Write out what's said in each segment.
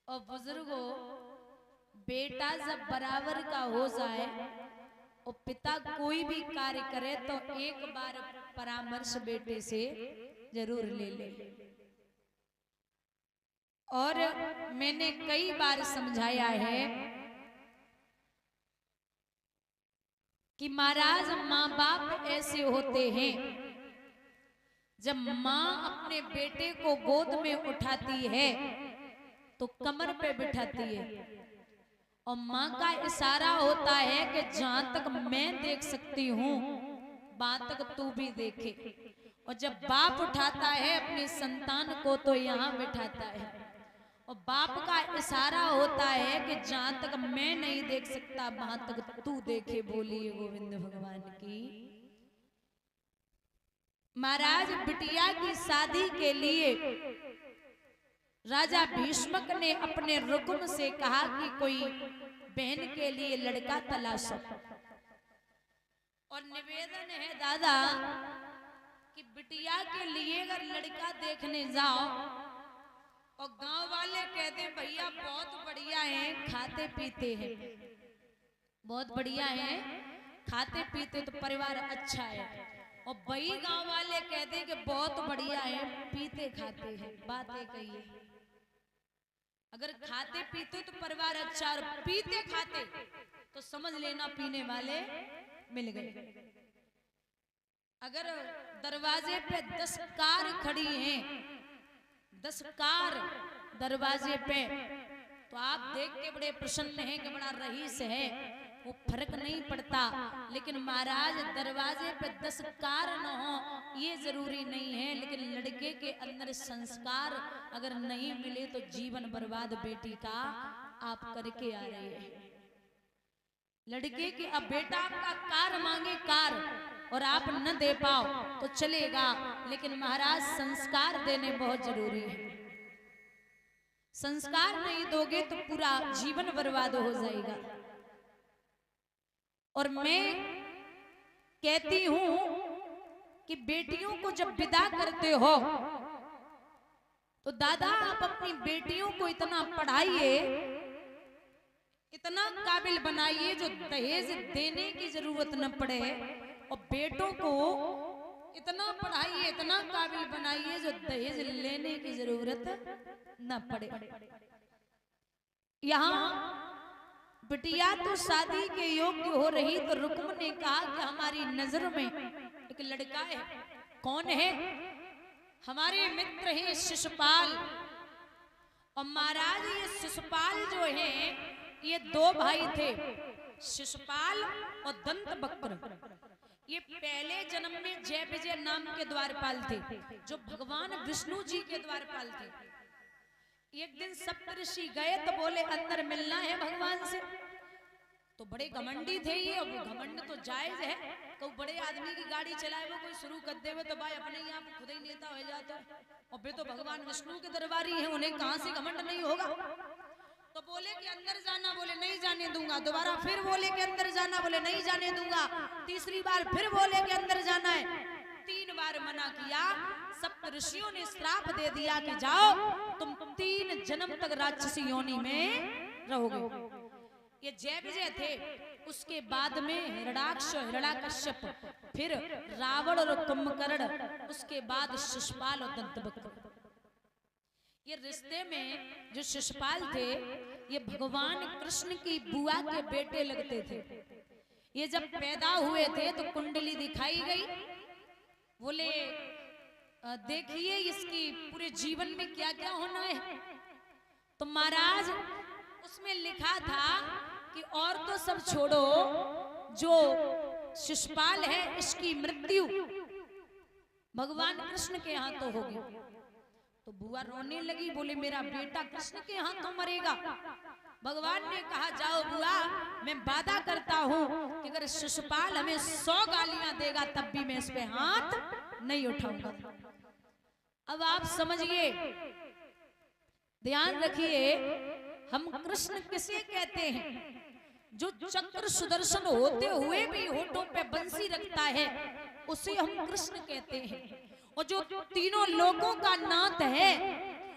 और बुजुर्गों, बेटा जब बराबर का हो जाए और पिता कोई भी कार्य करे तो एक बार परामर्श बेटे से जरूर ले ले। और मैंने कई बार समझाया है कि महाराज माँ बाप ऐसे होते हैं, जब माँ अपने बेटे को गोद में उठाती है तो कमर पे बिठाती है और माँ का इशारा होता है कि जहां तक मैं देख सकती हूँ वहां तक तू भी देखे। और जब बाप उठाता है अपनी संतान को तो यहाँ बिठाता है और बाप का इशारा होता है कि जहां तक मैं नहीं देख सकता वहां तक तू देखे। बोलिए गोविंद भगवान की। महाराज बिटिया की शादी के लिए राजा भीष्मक ने अपने रुकुम से कहा कि कोई बहन के लिए लड़का तलाशो। और निवेदन है दादा कि बिटिया के लिए अगर लड़का देखने जाओ और गांव वाले कहते हैं भैया बहुत बढ़िया है, खाते पीते हैं, बहुत बढ़िया है, खाते पीते तो परिवार अच्छा है, और वही गांव वाले कहते हैं कि बहुत बढ़िया है, पीते खाते हैं। बात एक ही है, अगर खाते पीते तो परिवार अच्छा और पीते खाते तो समझ लेना पीने वाले मिल गए। अगर दरवाजे पे 10 कार खड़ी हैं, 10 कार दरवाजे पे, तो आप देख के बड़े प्रसन्न हैं कि बड़ा रईस है, वो फर्क नहीं पड़ता। लेकिन महाराज दरवाजे पे 10 कार न हो ये जरूरी नहीं है, लेकिन लड़के के अंदर संस्कार अगर नहीं मिले तो जीवन बर्बाद बेटी का आप करके आ रहे हैं। लड़के की अब बेटा आपका कार मांगे कार और आप न दे पाओ तो चलेगा, लेकिन महाराज संस्कार देने बहुत जरूरी है। संस्कार नहीं दोगे तो पूरा जीवन बर्बाद हो जाएगा। और मैं कहती हूं कि बेटियों को जब विदा करते हो तो दादा आप अपनी बेटियों को इतना पढ़ाइए, इतना काबिल बनाइए जो दहेज देने की जरूरत न पड़े, और बेटों को इतना पढ़ाइए, इतना काबिल बनाइए जो दहेज लेने की जरूरत न पड़े। यहाँ बिटिया तो शादी के योग्य हो रही तो रुक्म ने कहा कि हमारी नजर में एक लड़का है। कौन है? हमारे मित्र हैं शिशुपाल। और महाराज ये शिशुपाल जो है ये 2 भाई थे, शिशुपाल और दंतवक्र। ये पहले जन्म में जय विजय नाम के द्वारपाल थे, जो भगवान विष्णु जी के द्वारपाल थे। एक दिन सप्तऋषि गए तो बोले अंदर मिलना है भगवान से, तो बड़े घमंडी थे ये। और घमंड तो जायज है, कोई बड़े आदमी की गाड़ी चलाए वो कोई शुरू कर दे तो भाई अपने ही आप खुद ही नेता हो जाते, और वे तो भगवान विष्णु के दरबारी हैं, उन्हें कहां से घमंड नहीं होगा। तो बोले कि अंदर जाना, बोले नहीं जाने दूंगा। दोबारा फिर बोले कि अंदर जाना, बोले नहीं जाने दूंगा। तीसरी बार फिर बोले कि अंदर जाना है, 3 बार मना किया। सप्तऋषियों ने श्राप दे दिया कि जाओ तुम 3 जन्म तक राक्षसी योनि में रहोगे। ये जय विजय थे। उसके बाद में हिरणाक्ष, हिरण्याकश्यप, फिर रावण और कुंभकर्ण, उसके बाद शिशुपाल और दंतवक्र। ये रिश्ते में जो शिशुपाल थे ये भगवान कृष्ण की बुआ के बेटे लगते थे। ये जब पैदा हुए थे तो कुंडली दिखाई गई, बोले देखिए इसकी पूरे जीवन में क्या क्या होना है। तो महाराज उसमें लिखा था कि और तो सब छोड़ो, जो शिशुपाल है इसकी मृत्यु भगवान कृष्ण के हाथों होगी। तो बुआ रोने लगी, बोले मेरा बेटा कृष्ण के हाथों मरेगा। भगवान ने कहा जाओ बुआ, मैं वादा करता हूं कि अगर शिशुपाल हमें 100 गालियां देगा तब भी मैं इस पे हाथ नहीं उठाऊंगा। अब आप समझिए, ध्यान रखिए, हम कृष्ण किसे कहते हैं? जो चक्र सुदर्शन होते हुए भी होठों पे बंसी रखता है उसे हम कृष्ण कहते हैं। और जो तीनों लोगों का नाथ है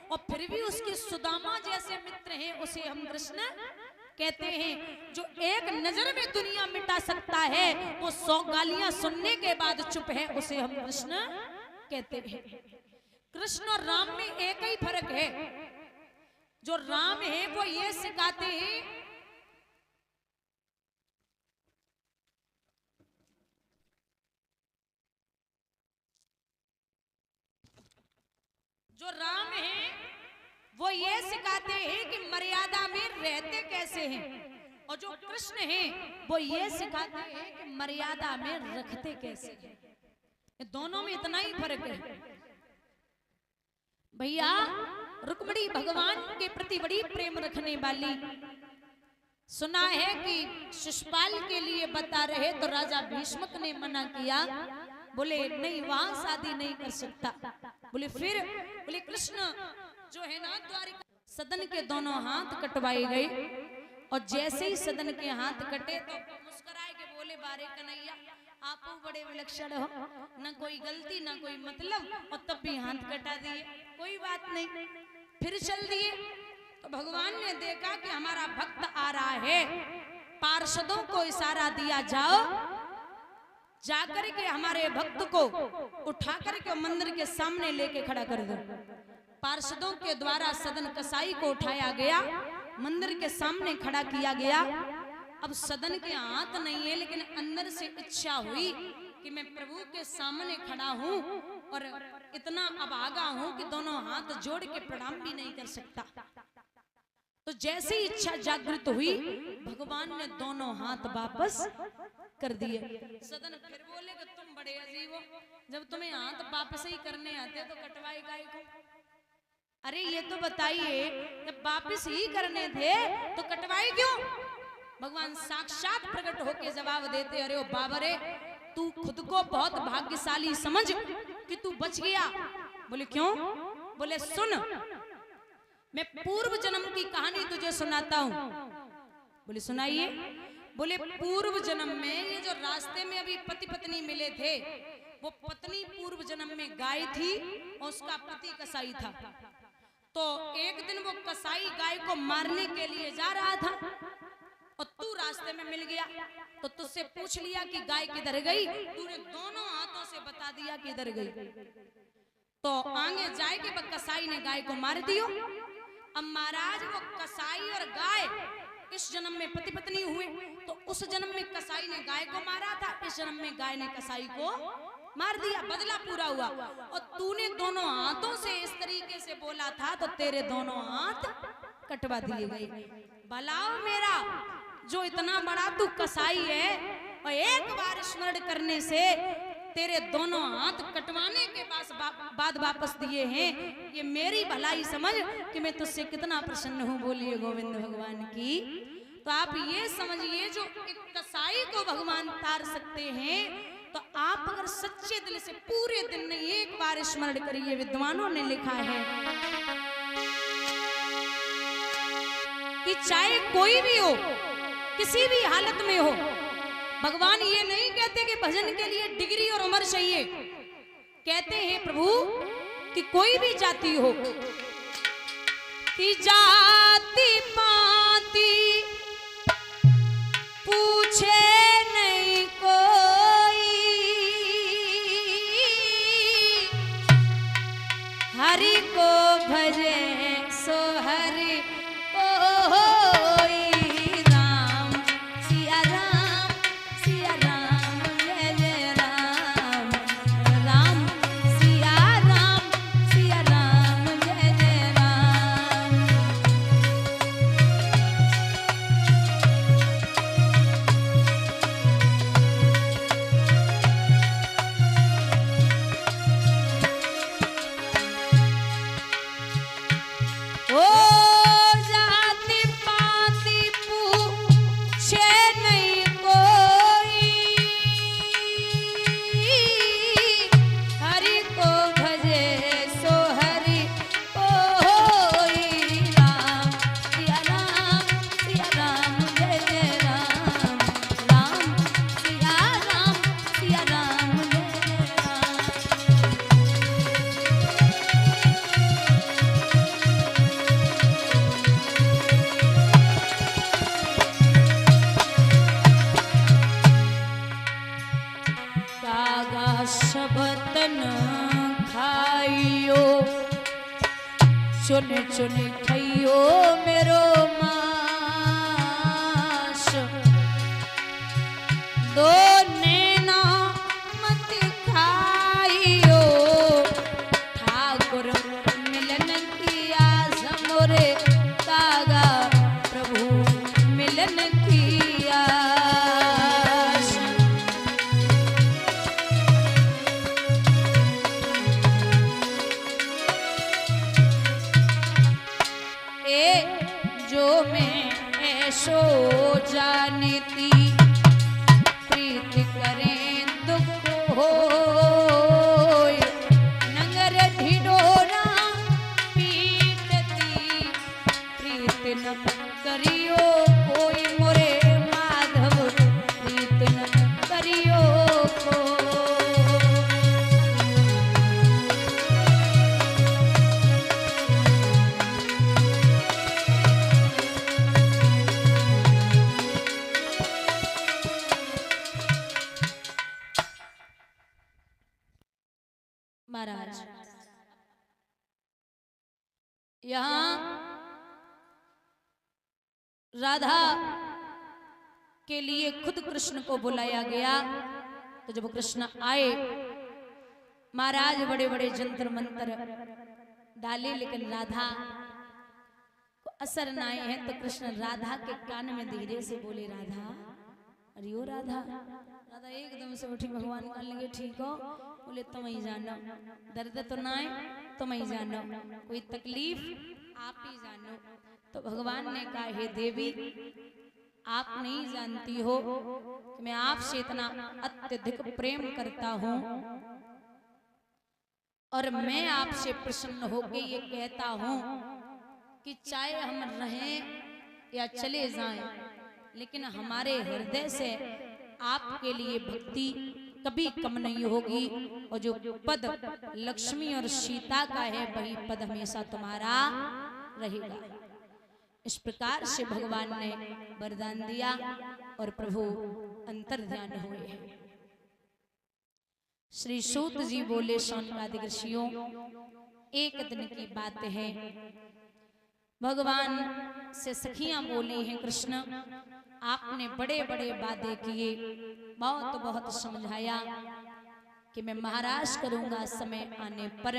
और फिर भी उसके सुदामा जैसे मित्र हैं उसे हम कृष्ण कहते हैं। जो एक नजर में दुनिया मिटा सकता है, वो 100 गालियां सुनने के बाद चुप है, उसे हम कृष्ण कहते हैं। कृष्ण और राम में एक ही फर्क है। जो राम है वो ये सिखाते हैं जो राम है वो ये सिखाते हैं कि मर्यादा में रहते कैसे हैं, और जो कृष्ण है वो ये सिखाते हैं कि मर्यादा में रखते कैसे हैं। ये दोनों में इतना ही फर्क है भैया। रुक्मिणी भगवान के प्रति बड़ी प्रेम रखने वाली। सुना है कि शिशुपाल के लिए बता रहे तो राजा भीष्मक ने मना किया, बोले नहीं वहां शादी नहीं कर सकता। बोले फिर? बोले कृष्ण जो है ना द्वारिका, सदन के दोनों हाथ कटवाए गए, और जैसे ही सदन के हाथ कटे तो मुस्कुराए के बोले बारे कन्हैया आप बड़े विलक्षण हो, न कोई गलती न कोई मतलब, और तब भी हाथ कटा दिए, कोई बात नहीं। फिर चल दिए तो भगवान ने देखा कि हमारा भक्त आ रहा है, पार्षदों को इशारा दिया जाओ, जाकर के हमारे भक्त को उठा करके मंदिर के सामने लेके खड़ा कर दो। पार्षदों के द्वारा सदन कसाई को उठाया गया, मंदिर के सामने खड़ा किया गया। अब सदन के हाथ नहीं है, लेकिन अंदर से इच्छा हुई कि मैं प्रभु के सामने खड़ा हूँ और इतना अभागा हूँ कि दोनों हाथ जोड़ के प्रणाम भी नहीं कर सकता। तो जैसे ही इच्छा जागृत हुई, भगवान ने दोनों हाथ वापस कर दिए। सदन फिर बोले कि तुम बड़े अजीब हो, जब तुम्हें हाथ वापस ही करने आते तो कटवाए गाय को। अरे ये तो बताइए, जब वापस ही करने थे तो कटवाए क्यों? भगवान साक्षात प्रकट होके जवाब देते, अरे ओ बाबरे, तू खुद को बहुत भाग्यशाली समझ कि तू बच गया। बोले क्यों? बोले सुन, मैं पूर्व जन्म की कहानी तुझे सुनाता हूँ। बोले सुनाइए। बोले पूर्व जन्म में ये जो रास्ते में अभी पति पत्नी मिले थे, वो पत्नी पूर्व जन्म में गाय थी और उसका पति कसाई था। तो एक दिन वो कसाई गाय को मारने के लिए जा रहा था और तू रास्ते में मिल गया, तो तुझसे पूछ लिया कि गाय किधर गई, तूने दोनों हाथों से बता दिया कि इधर गई। तो आगे जाए के वह कसाई ने गाय को मार दियो। अब महाराज वो कसाई और गाय इस जन्म में पति पत्नी हुए, तो उस जन्म में कसाई ने गाय को मारा था, इस जन्म में गाय ने कसाई को मार दिया, बदला पूरा हुआ। और तूने दोनों हाथों से इस तरीके से बोला था, तो तेरे दोनों हाथ कटवा दिए गए। भलाओ मेरा, जो इतना बड़ा तू कसाई है और एक बार स्मरण करने से तेरे दोनों हाथ कटवाने के बाद वापस दिए हैं, ये मेरी भलाई समझ कि मैं तुझसे कितना प्रसन्न हूँ। बोलिए गोविंद भगवान की। तो आप ये समझिए, जो एक कसाई को भगवान तार सकते हैं, तो आप अगर सच्चे दिल से पूरे दिन में एक बार स्मरण करिए। विद्वानों ने लिखा है कि चाहे कोई भी हो, किसी भी हालत में हो, भगवान ये नहीं कहते कि भजन के लिए डिग्री और उम्र चाहिए। कहते हैं प्रभु कि कोई भी जाति हो, कि जाति पाति पूछे नहीं कोई, हरि को भजे सो हरि कोई। राम सिया राम, सिया राम जय जय राम, राम सिया राम, सिया राम जय जय राम। खाइयो मेरो मांस, दो नैना मत खाइयो, ठाकुर मिलन की आस मोरे कागा, प्रभु मिलन की आस। जो मैं ऐसो जानती, प्रीत करें दुख होय, नंगर ढिढोरा पीटती, प्रीत न करियो कोई मोरे माधव, प्रीत न करियो कोई। महाराज यहाँ राधा के लिए खुद कृष्ण को बुलाया गया। तो जब कृष्ण आए, महाराज बड़े बड़े जंतर मंतर डाले, लेकिन राधा को असर न आए हैं। तो कृष्ण राधा के कान में धीरे से बोले, राधा, अरे ओ राधा। राधा एकदम से उठी, भगवान कर लेंगे ठीक हो? बोले तुम ही जानो, दर्द तो ना है, तुम ही जानो, कोई तकलीफ आप ही जानो। तो भगवान ने कहा, हे देवी, आप नहीं जानती हो कि मैं आपसे इतना अत्यधिक प्रेम करता हूं, और मैं आपसे प्रसन्न होकर ये कहता हूं कि चाहे हम रहें या चले जाएं, लेकिन हमारे हृदय से आपके लिए भक्ति कभी कम नहीं होगी। और जो पद लक्ष्मी और सीता का है, वही पद हमेशा तुम्हारा रहेगा। इस प्रकार से भगवान ने वरदान दिया और प्रभु अंतर ध्यान हुए। श्री सूत जी बोले, शौनकादिक ऋषियों, एक दिन की बात है, भगवान से सखियां बोली हैं, कृष्ण आपने बड़े बड़े वादे किए, बहुत बहुत समझाया कि मैं महाराज करूंगा, समय आने पर